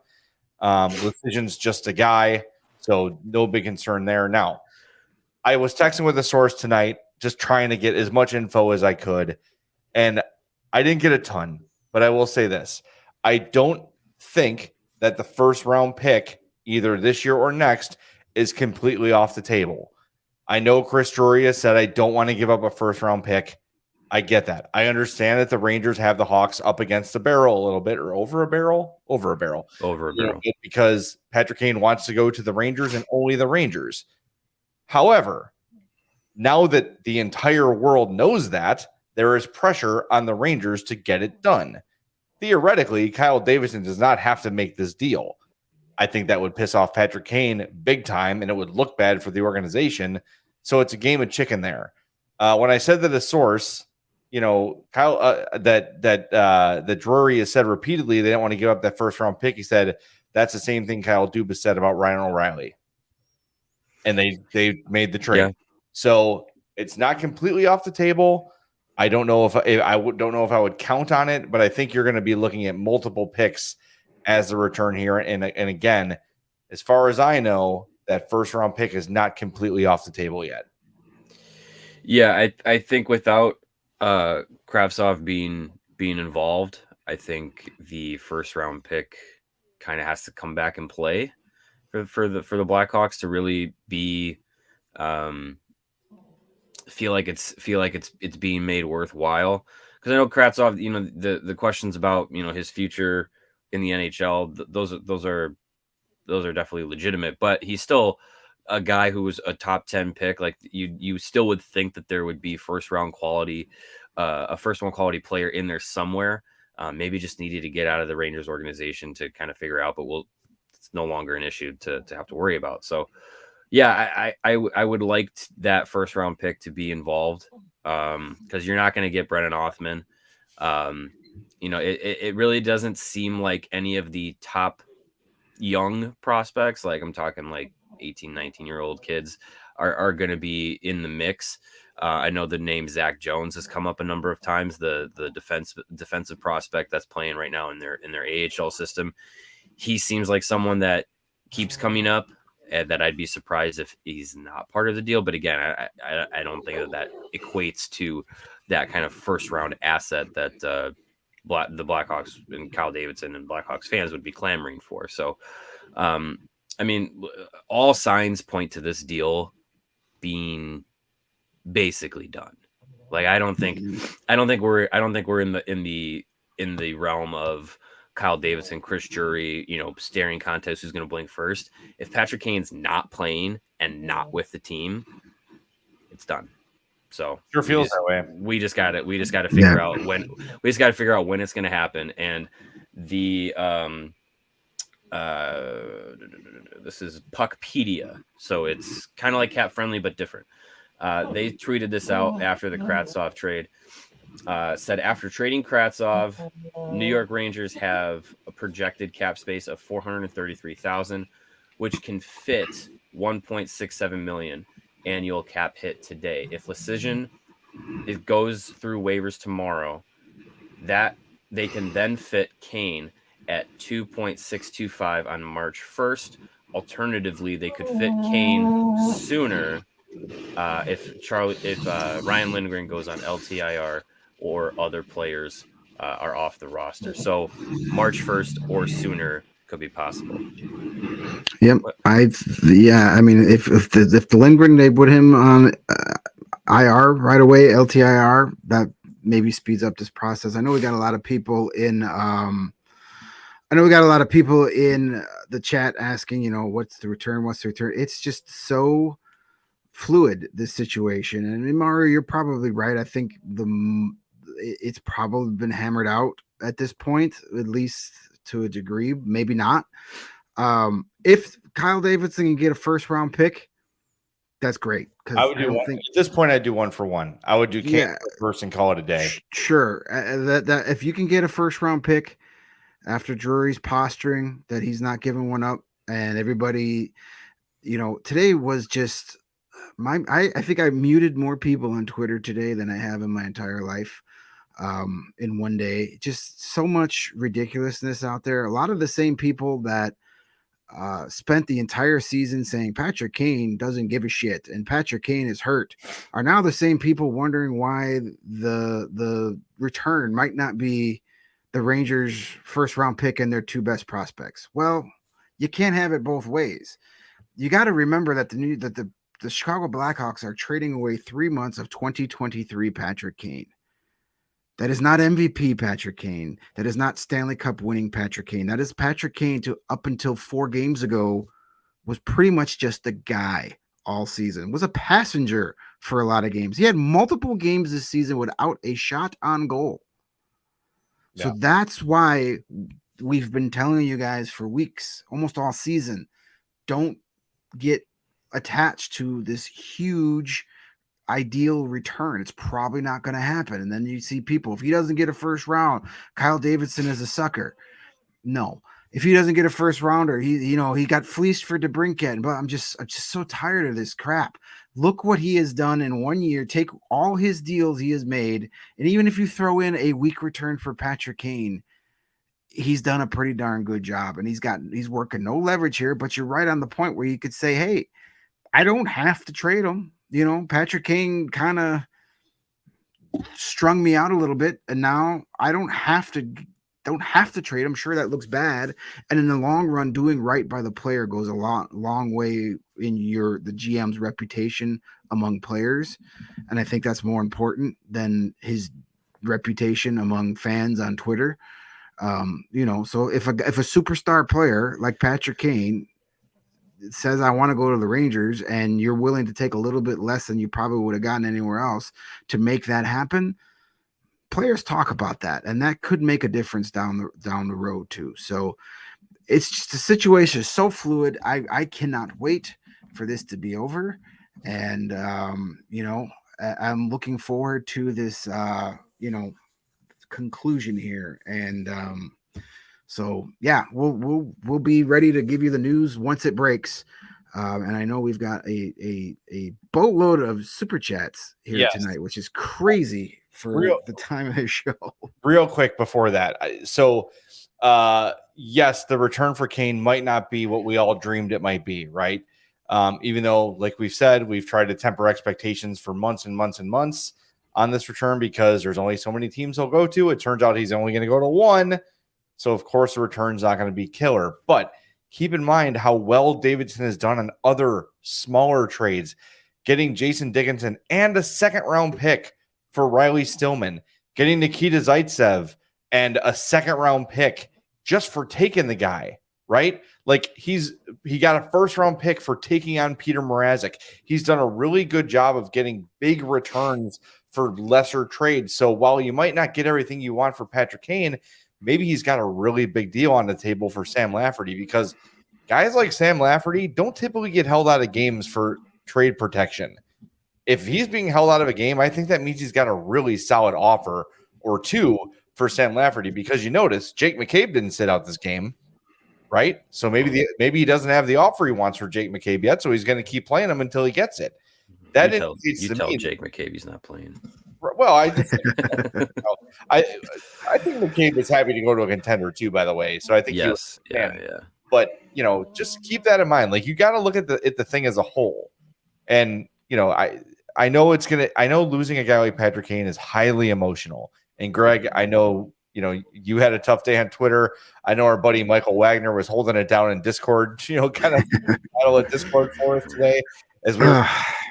Decision's just a guy, so no big concern there. Now, I was texting with a source tonight, just trying to get as much info as I could, and I didn't get a ton, but I will say this. I don't think that the first round pick, either this year or next, is completely off the table. I know Chris Drury has said, I don't want to give up a first round pick. I get that. I understand that the Rangers have the Hawks up against the barrel a little bit, or over a barrel, because Patrick Kane wants to go to the Rangers and only the Rangers. However, now that the entire world knows that, there is pressure on the Rangers to get it done. Theoretically, Kyle Davidson does not have to make this deal. I think that would piss off Patrick Kane big time, and it would look bad for the organization. So it's a game of chicken there. When I said that a source, Kyle, that Drury has said repeatedly they don't want to give up that first round pick. He said that's the same thing Kyle Dubas said about Ryan O'Reilly, and they made the trade. Yeah. So it's not completely off the table. I don't know if I would count on it, but I think you're going to be looking at multiple picks as the return here. And again, as far as I know, that first round pick is not completely off the table yet. Yeah, I think without Kravtsov being involved, I think the first round pick kind of has to come back and play for the Blackhawks to really be feel like it's being made worthwhile. Because I know Kravtsov, the questions about his future in the NHL. Those are definitely legitimate, but he's still a guy who was a top 10 pick. Like you still would think that there would be a first round quality player in there somewhere. Maybe just needed to get out of the Rangers organization to kind of figure out, but it's no longer an issue to have to worry about. So yeah, I would like that first round pick to be involved, because you're not going to get Brennan Othman. It really doesn't seem like any of the top young prospects, like I'm talking like 18, 19-year-old kids, are going to be in the mix. I know the name Zach Jones has come up a number of times, the defensive prospect that's playing right now in their AHL system. He seems like someone that keeps coming up, and that I'd be surprised if he's not part of the deal. But again, I don't think that equates to that kind of first round asset that the Blackhawks and Kyle Davidson and Blackhawks fans would be clamoring for. So, all signs point to this deal being basically done. Like, I don't think we're in the realm of Kyle Davidson, Chris Drury, staring contest who's going to blink first. If Patrick Kane's not playing and not with the team, it's done. So sure feels that way. We just got to figure out when. We just got to figure out when it's going to happen. And the this is Puckpedia, so it's kind of like Cap Friendly but different. They tweeted this out after the Kravtsov trade. Said after trading Kravtsov, New York Rangers have a projected cap space of $433,000, which can fit $1.67 million annual cap hit today. If Lecision goes through waivers tomorrow, that they can then fit Kane at 2.625 on March 1st. Alternatively, they could fit Kane sooner if Ryan Lindgren goes on LTIR or other players are off the roster. So March 1st or sooner could be possible. Yep. If the Lindgren, they put him on IR right away, LTIR, that maybe speeds up this process. I know we got a lot of people in the chat asking, what's the return? It's just so fluid, this situation. And Mario, you're probably right. I think it's probably been hammered out at this point, at least to a degree, maybe not. If Kyle Davidson can get a first round pick, that's great. I would do at this point. I'd do 1 for 1. I would do Kane first and call it a day. Sure. That if you can get a first round pick after Drury's posturing that he's not giving one up, and everybody, today was just I think I muted more people on Twitter today than I have in my entire life. In one day, just so much ridiculousness out there. A lot of the same people that spent the entire season saying Patrick Kane doesn't give a shit and Patrick Kane is hurt are now the same people wondering why the return might not be the Rangers' first round pick and their 2 best prospects. Well, you can't have it both ways. You got to remember that the Chicago Blackhawks are trading away 3 months of 2023 Patrick Kane. That is not MVP Patrick Kane. That is not Stanley Cup winning Patrick Kane. That is Patrick Kane up until 4 games ago was pretty much just a guy all season. Was a passenger for a lot of games. He had multiple games this season without a shot on goal. Yeah. So that's why we've been telling you guys for weeks, almost all season, don't get attached to this huge ideal return. It's probably not going to happen. And then you see people, if he doesn't get a first round, Kyle Davidson is a sucker. No, if he doesn't get a first rounder, he got fleeced for DeBrincat. But I'm just so tired of this crap. Look what he has done in 1 year. Take all his deals he has made, and even if you throw in a weak return for Patrick Kane, he's done a pretty darn good job. And he's working no leverage here. But you're right on the point where you could say, hey, I don't have to trade him. Patrick Kane kind of strung me out a little bit, and now I don't have to trade him. Sure, that looks bad, and in the long run, doing right by the player goes a long way in the GM's reputation among players, and I think that's more important than his reputation among fans on Twitter. So if a superstar player like Patrick Kane says, I want to go to the Rangers, and you're willing to take a little bit less than you probably would have gotten anywhere else to make that happen, players talk about that, and that could make a difference down the road too. So it's just, the situation is so fluid. I cannot wait for this to be over, and I'm looking forward to this conclusion here, and so yeah, we'll be ready to give you the news once it breaks. And I know we've got a boatload of super chats here tonight, which is crazy for the time of the show. Real quick before that, so yes, the return for Kane might not be what we all dreamed it might be, right? Even though, like we've said, we've tried to temper expectations for months and months and months on this return because there's only so many teams he'll go to. It turns out he's only going to go to one. So, of course, the return's not going to be killer. But keep in mind how well Davidson has done on other smaller trades, getting Jason Dickinson and a second-round pick for Riley Stillman, getting Nikita Zaitsev and a second-round pick just for taking the guy, right? Like, he got a first-round pick for taking on Peter Mrazek. He's done a really good job of getting big returns for lesser trades. So while you might not get everything you want for Patrick Kane, maybe he's got a really big deal on the table for Sam Lafferty, because guys like Sam Lafferty don't typically get held out of games for trade protection. If he's being held out of a game, I think that means he's got a really solid offer or two for Sam Lafferty, because you notice Jake McCabe didn't sit out this game, right? So maybe he doesn't have the offer he wants for Jake McCabe yet, so he's going to keep playing him until he gets it. That you tell Jake McCabe he's not playing. Well, I think McCabe is happy to go to a contender too, by the way. So I think yes, yeah. But just keep that in mind. Like, you got to look at the thing as a whole. And I know losing a guy like Patrick Kane is highly emotional. And Greg, I know you had a tough day on Twitter. I know our buddy Michael Wagner was holding it down in Discord. Kind of battle at Discord for us today as we were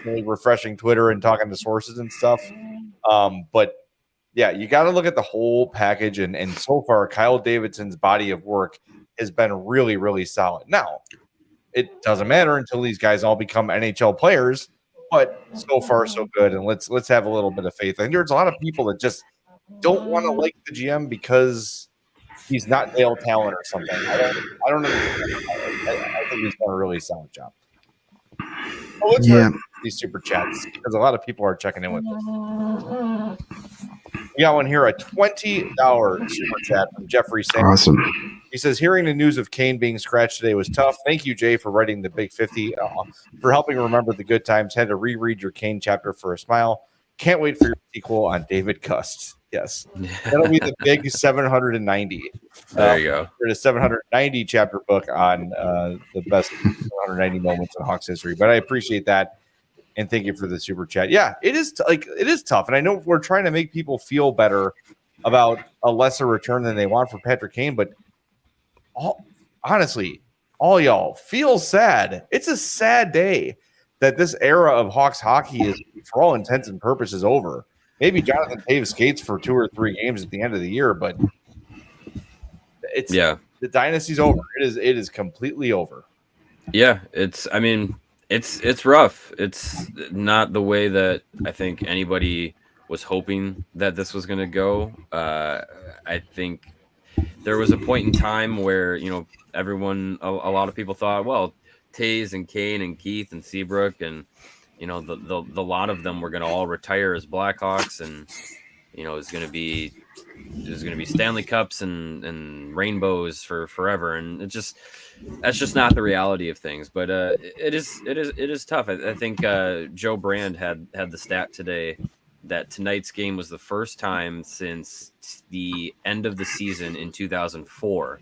really refreshing Twitter and talking to sources and stuff. But yeah, you got to look at the whole package, and so far Kyle Davidson's body of work has been really, really solid. Now, it doesn't matter until these guys all become NHL players, but so far so good. And let's have a little bit of faith. I think there's a lot of people that just don't want to like the GM because he's not Dale Talon or something. I don't know. I think he's done a really solid job. Let's run these super chats because a lot of people are checking in with us. We got one here, a $20 super chat from Jeffrey Seney. Awesome. He says, hearing the news of Kane being scratched today was tough. Thank you, Jay, for writing the Big 50, for helping remember the good times. Had to reread your Kane chapter for a smile. Can't wait for your sequel on David Gust. Yes. That'll be the big 790. There you go. For the 790 chapter book on the best 790 moments in Hawks history. But I appreciate that. And thank you for the super chat. Yeah, it is it is tough. And I know we're trying to make people feel better about a lesser return than they want for Patrick Kane, but honestly, all y'all feel sad. It's a sad day that this era of Hawks hockey is, for all intents and purposes, over. Maybe Jonathan Taves skates for 2 or 3 games at the end of the year, but the dynasty's over. It is completely over. Yeah, it's rough. It's not the way that I think anybody was hoping that this was going to go. I think there was a point in time where, everyone, a lot of people thought, well, Taves and Kane and Keith and Seabrook and, the lot of them were going to all retire as Blackhawks, and, it's going to be Stanley Cups and rainbows for forever. And that's just not the reality of things. But it is tough. I think Joe Brand had the stat today that tonight's game was the first time since the end of the season in 2004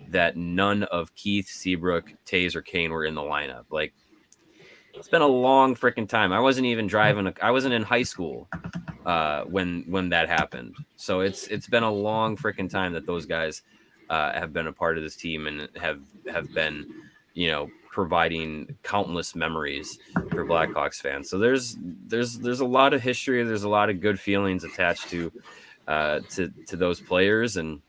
that none of Keith, Seabrook, Taves, or Kane were in the lineup. Like, it's been a long freaking time. I wasn't even driving. I wasn't in high school when that happened. So it's been a long freaking time that those guys have been a part of this team and have been, providing countless memories for Blackhawks fans. So there's a lot of history. There's a lot of good feelings attached to those players, and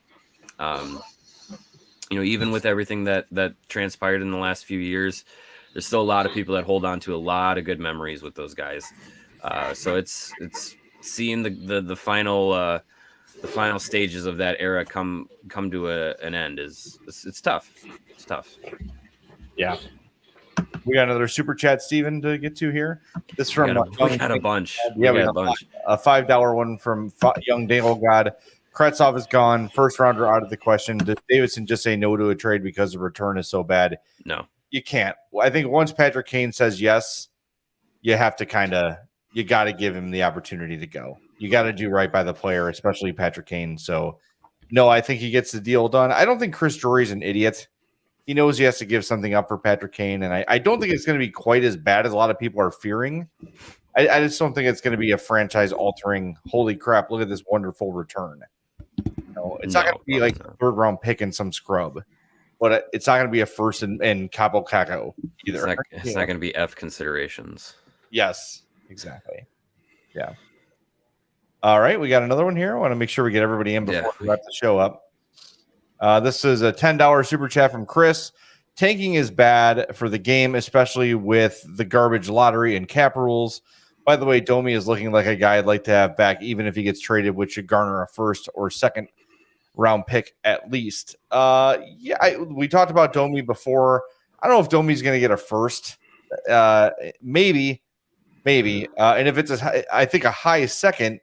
Even with everything that transpired in the last few years, there's still a lot of people that hold on to a lot of good memories with those guys. So it's seeing the final stages of that era come to an end it's tough. It's tough. Yeah. We got another super chat, Steven, to get to here. This We from got a bunch. Yeah, we got a bunch. A $5 one from Young Dale God. Kretzov is gone. First rounder out of the question. Does Davidson just say no to a trade because the return is so bad? No, you can't. I think once Patrick Kane says yes, you have to you got to give him the opportunity to go. You got to do right by the player, especially Patrick Kane. So, no, I think he gets the deal done. I don't think Chris Drury's an idiot. He knows he has to give something up for Patrick Kane, and I don't think it's going to be quite as bad as a lot of people are fearing. I just don't think it's going to be a franchise-altering, holy crap, look at this wonderful return. It's not going to be like a third-round pick and some scrub, but it's not going to be a first in Cabo Caco either. It's not going to be F considerations. Yes, exactly. Yeah. All right, we got another one here. I want to make sure we get everybody in before we wrap the show up. This is a $10 super chat from Chris. Tanking is bad for the game, especially with the garbage lottery and cap rules. By the way, Domi is looking like a guy I'd like to have back, even if he gets traded, which should garner a first or second round pick at least. We talked about Domi before. I don't know if Domi's going to get a first. Maybe. And if it's I think a high second.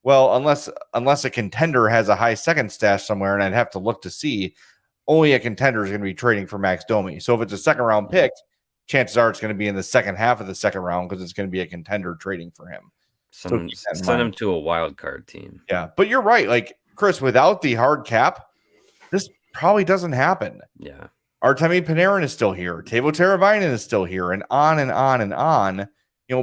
Well, unless a contender has a high second stash somewhere, and I'd have to look to see, only a contender is going to be trading for Max Domi. So if it's a second round pick, chances are it's going to be in the second half of the second round because it's going to be a contender trading for him. Send him to a wild card team. Yeah, but you're right. Like, Chris, without the hard cap, this probably doesn't happen. Yeah. Artemi Panarin is still here. Teuvo Teravainen is still here, and on and on and on.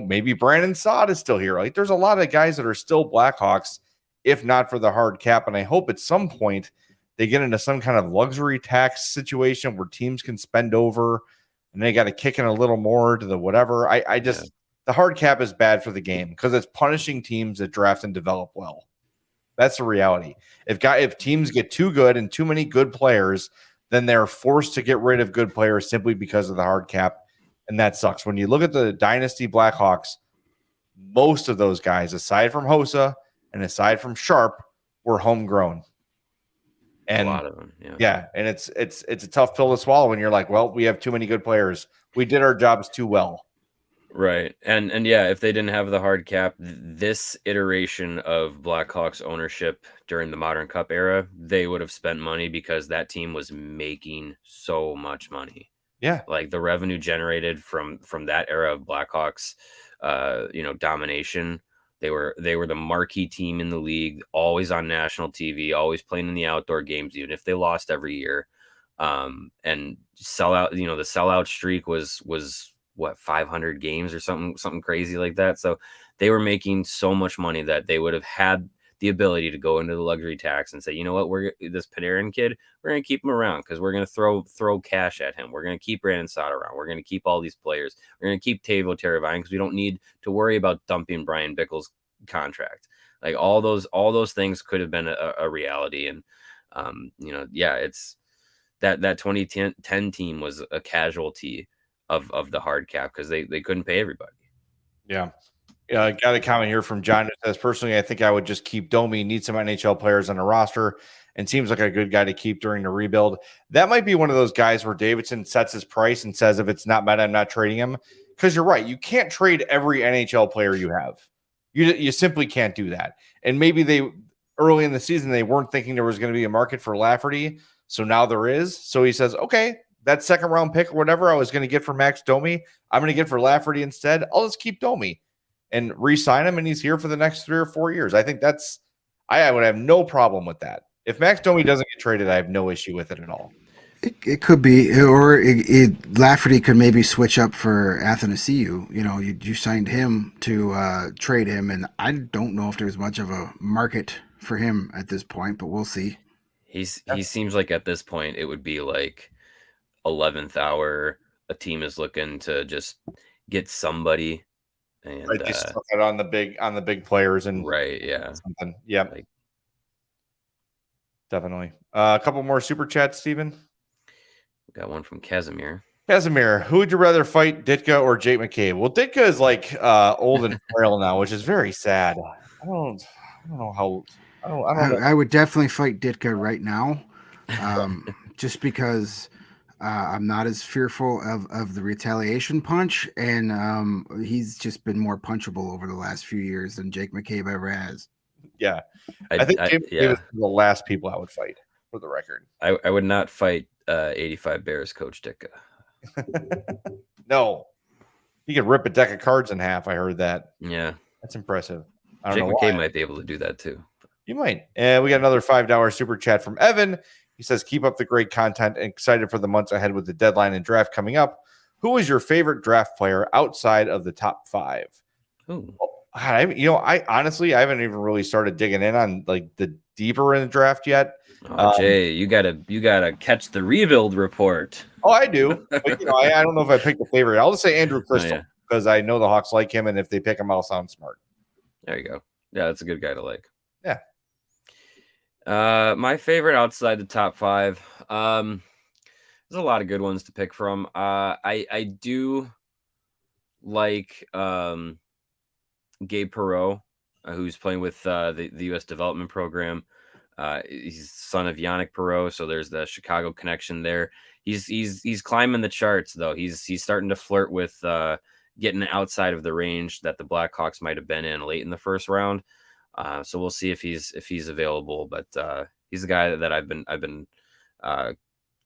Maybe Brandon Saad is still here. Like, there's a lot of guys that are still Blackhawks, if not for the hard cap. And I hope at some point they get into some kind of luxury tax situation where teams can spend over and they got to kick in a little more to the whatever. The hard cap is bad for the game because it's punishing teams that draft and develop well. That's the reality. If teams get too good and too many good players, then they're forced to get rid of good players simply because of the hard cap. And that sucks. When you look at the Dynasty Blackhawks, most of those guys, aside from Hossa and aside from Sharp, were homegrown. And a lot of them, yeah. And it's a tough pill to swallow when you're like, well, we have too many good players. We did our jobs too well. Right. And yeah, if they didn't have the hard cap, this iteration of Blackhawks ownership during the Modern Cup era, they would have spent money because that team was making so much money. Yeah, like the revenue generated from that era of Blackhawks, domination. They were the marquee team in the league, always on national TV, always playing in the outdoor games, even if they lost every year. And sellout, the sellout streak was what, 500 games or something crazy like that. So they were making so much money that they would have had the ability to go into the luxury tax and say, you know what, this Panarin kid, we're going to keep him around because we're going to throw cash at him. We're going to keep Brandon Saad around. We're going to keep all these players. We're going to keep Teuvo Teravainen because we don't need to worry about dumping Brian Bickle's contract. Like all those things could have been a reality. And it's that 2010 team was a casualty of the hard cap because they couldn't pay everybody. Yeah. Got a comment here from John that says, personally, I think I would just keep Domi, need some NHL players on the roster, and seems like a good guy to keep during the rebuild. That might be one of those guys where Davidson sets his price and says, if it's not met, I'm not trading him. Because you're right. You can't trade every NHL player you have. You simply can't do that. And maybe early in the season, they weren't thinking there was going to be a market for Lafferty. So now there is. So he says, okay, that second round pick or whatever I was going to get for Max Domi, I'm going to get for Lafferty instead. I'll just keep Domi and re-sign him, and he's here for the next 3 or 4 years. I think I would have no problem with that. If Max Domi doesn't get traded, I have no issue with it at all. It could be, or Lafferty could maybe switch up for Athanasiou. You signed him to trade him, and I don't know if there's much of a market for him at this point, but we'll see. He seems like at this point it would be like 11th hour. A team is looking to just get somebody. And right, just it on the big players and right, yeah, something. Yeah. Definitely. A couple more super chats, Steven. We got one from Casimir. Casimir, who would you rather fight, Ditka or Jake McCabe? Well, Ditka is like old and frail now, which is very sad. I don't know how. I don't know. I would definitely fight Ditka right now, just because I'm not as fearful of the retaliation punch, and he's just been more punchable over the last few years than Jake McCabe ever has. Yeah, I think Jake McCabe is the last people I would fight, for the record. I would not fight 85 Bears coach Ditka. No, he could rip a deck of cards in half. I heard that. Yeah, that's impressive. I Jake don't know McCabe why. might be able to do that too. You might. And we got another $5 super chat from Evan. He says, keep up the great content and excited for the months ahead with the deadline and draft coming up. Who is your favorite draft player outside of the top 5? Ooh. I honestly, I haven't even really started digging in on like the deeper in the draft yet. Jay, you gotta catch the rebuild report. Oh, I do. But, I don't know if I picked a favorite. I'll just say Andrew Crystal because I know the Hawks like him, and if they pick him, I'll sound smart. There you go. Yeah, that's a good guy to like. Yeah. My favorite outside the top 5. There's a lot of good ones to pick from. I do like Gabe Perreault, who's playing with the U.S. development program. He's son of Yannick Perreault, so there's the Chicago connection there. He's climbing the charts though. He's starting to flirt with getting outside of the range that the Blackhawks might have been in late in the first round. So we'll see if he's available. But he's a guy that I've been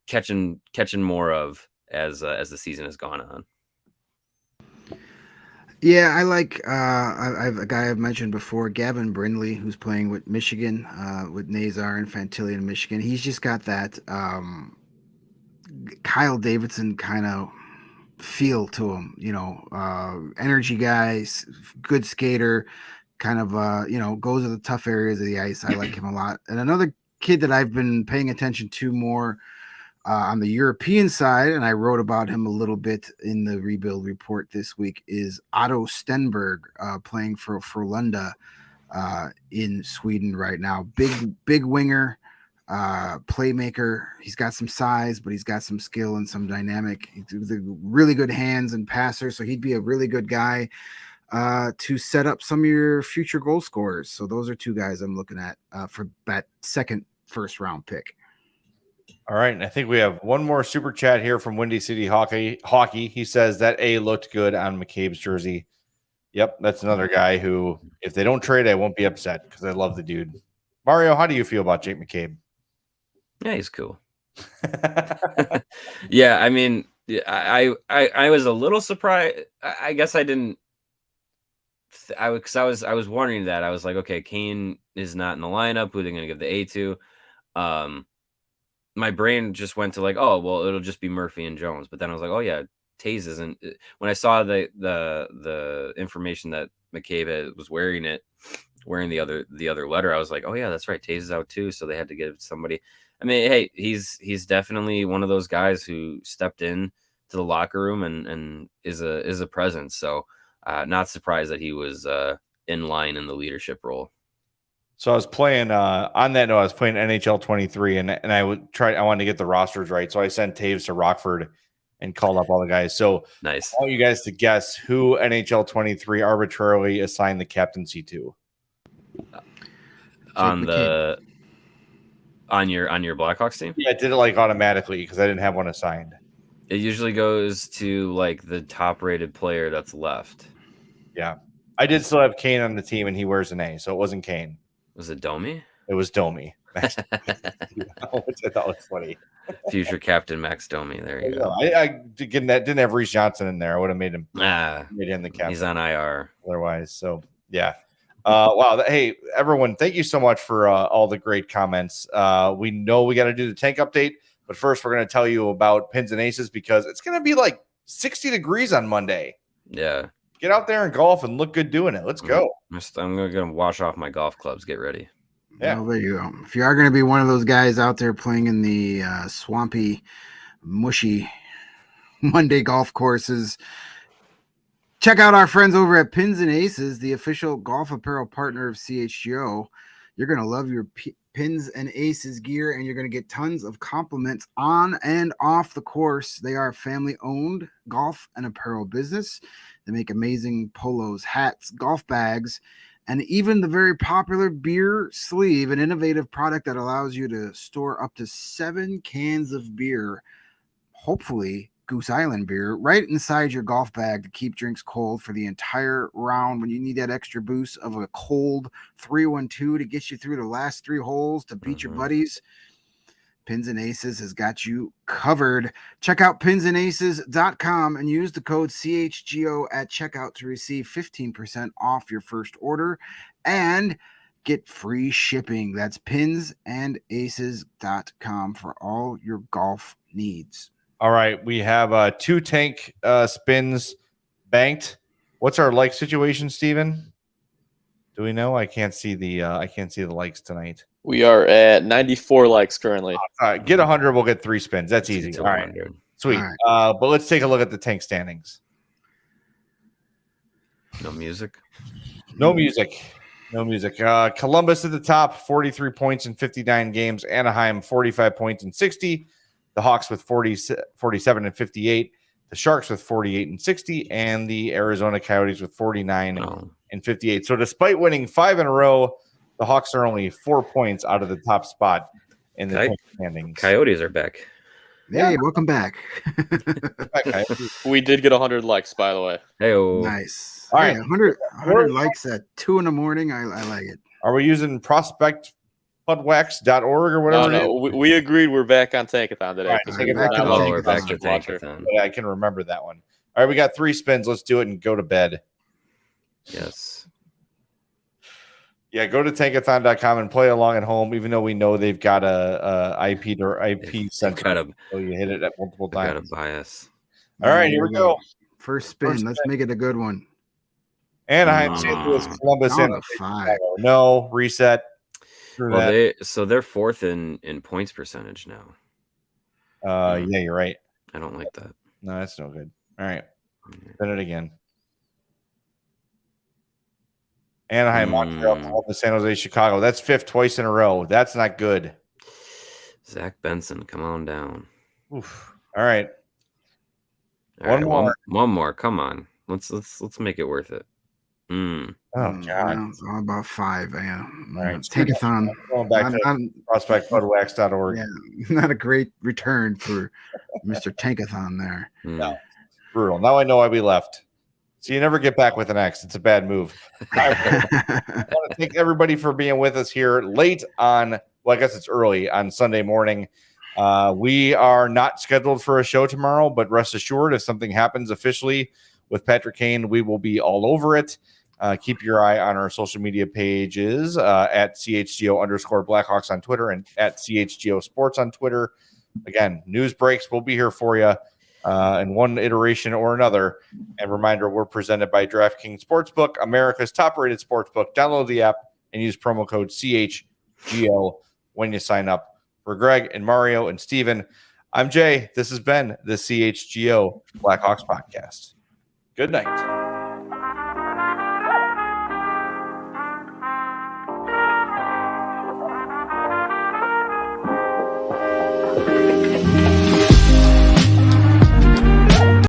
catching more of as the season has gone on. Yeah, I like I've a guy I've mentioned before, Gavin Brindley, who's playing with Michigan, with Nazar and Fantilli in Michigan. He's just got that Kyle Davidson kind of feel to him, energy guy, good skater, kind of goes to the tough areas of the ice. I like him a lot. And another kid that I've been paying attention to more on the European side, and I wrote about him a little bit in the rebuild report this week, is Otto Stenberg, playing for Frölunda in Sweden right now. Big winger, playmaker. He's got some size, but he's got some skill and some dynamic. He's really good hands and passer, so he'd be a really good guy to set up some of your future goal scorers. So those are 2 guys I'm looking at for that second first round pick. All right, and I think we have one more super chat here from Windy City Hockey. He says that A looked good on McCabe's jersey. Yep, that's another guy who, if they don't trade, I won't be upset because I love the dude. Mario, how do you feel about Jake McCabe? Yeah, he's cool. Yeah, I mean, I was a little surprised. I guess I didn't. I was wondering that. I was like, okay, Kane is not in the lineup. Who are they going to give the A to? My brain just went to like, oh, well, it'll just be Murphy and Jones. But then I was like, oh yeah, Taze isn't. When I saw the information that McCabe was wearing the other letter, I was like, oh yeah, that's right, Taze is out too. So they had to give somebody. I mean, hey, he's definitely one of those guys who stepped in to the locker room and is a presence. So not surprised that he was in line in the leadership role. So I was playing on that note, I was playing NHL 23 and I wanted to get the rosters right. So I sent Taves to Rockford and called up all the guys. So nice. I want you guys to guess who NHL 23 arbitrarily assigned the captaincy to. On your Blackhawks team? Yeah, I did it like automatically because I didn't have one assigned. It usually goes to like the top rated player that's left. Yeah. I did still have Kane on the team and he wears an A, so it wasn't Kane. Was it Domi? It was Domi. Which I thought was funny. Future captain Max Domi. There you go. I didn't have Reece Johnson in there. I would have made him in the captain. He's on IR. Otherwise, so yeah. Wow. Hey, everyone, thank you so much for all the great comments. We know we got to do the tank update, but first we're going to tell you about Pins and Aces because it's going to be like 60 degrees on Monday. Yeah. Get out there and golf and look good doing it. Let's go. I'm going to wash off my golf clubs. Get ready. Yeah. Well, there you go. If you are going to be one of those guys out there playing in the swampy, mushy Monday golf courses, check out our friends over at Pins and Aces, the official golf apparel partner of CHGO. You're going to love your Pins and Aces gear, and you're going to get tons of compliments on and off the course. They are family-owned golf and apparel business. They make amazing polos, hats, golf bags, and even the very popular beer sleeve, an innovative product that allows you to store up to 7 cans of beer, hopefully Goose Island beer, right inside your golf bag to keep drinks cold for the entire round when you need that extra boost of a cold 312 to get you through the last 3 holes to beat your buddies. Pins and Aces has got you covered. Check out pinsandaces.com and use the code CHGO at checkout to receive 15% off your first order and get free shipping. That's pinsandaces.com for all your golf needs. All right, we have 2 tank spins banked. What's our like situation, Steven? Do we know? I can't see the likes tonight. We are at 94 likes currently. All right, get 100, we'll get 3 spins. That's easy. All right, sweet. All But let's take a look at the tank standings. No music. No music. Columbus at the top, 43 points in 59 games. Anaheim, 45 points in 60. The Hawks with 47 and 58. The Sharks with 48 and 60. And the Arizona Coyotes with 49 and 58. So despite winning 5 in a row, the Hawks are only 4 points out of the top spot in the tank standings. Coyotes are back. Hey, welcome back. We did get 100 likes, by the way. Hey, Nice. All right. 100 likes at 2 in the morning. I like it. Are we using prospectpudwax.org or whatever? No, we agreed we're back on Tankathon today. All right, we're back to Tankathon. I can remember that one. All right, we got 3 spins. Let's do it and go to bed. Yes. Yeah, go to tankathon.com and play along at home, even though we know they've got a IP sensor. So you hit it at multiple times. Got a bias. All right, here we go. First spin. Let's make it a good one. Anaheim, St. Louis, Columbus, Down and to 5. No, reset. Well, they're 4th in points percentage now. Yeah, you're right. I don't like that. No, that's no good. All right. Spin it again. Anaheim, Montreal, Columbus, San Jose, Chicago. That's 5th twice in a row. That's not good. Zach Benson, come on down. Oof. All right. One more. Come on. Let's make it worth it. Oh God. It's all about 5. Yeah. All right. Tankathon. Going back to prospectpudwax.org. Yeah, not a great return for Mr. Tankathon there. No, brutal. Now I know why we left. So you never get back with an X. It's a bad move. I want to thank everybody for being with us here late on, well, I guess it's early on Sunday morning. We are not scheduled for a show tomorrow, but rest assured, if something happens officially with Patrick Kane, we will be all over it. Keep your eye on our social media pages at CHGO_Blackhawks on Twitter and at CHGO Sports on Twitter. Again, news breaks. We'll be here for you in one iteration or another. And reminder, we're presented by DraftKings Sportsbook, America's top-rated sportsbook. Download the app and use promo code CHGO when you sign up. For Greg and Mario and Steven, I'm Jay. This has been the CHGO Blackhawks podcast. Good night.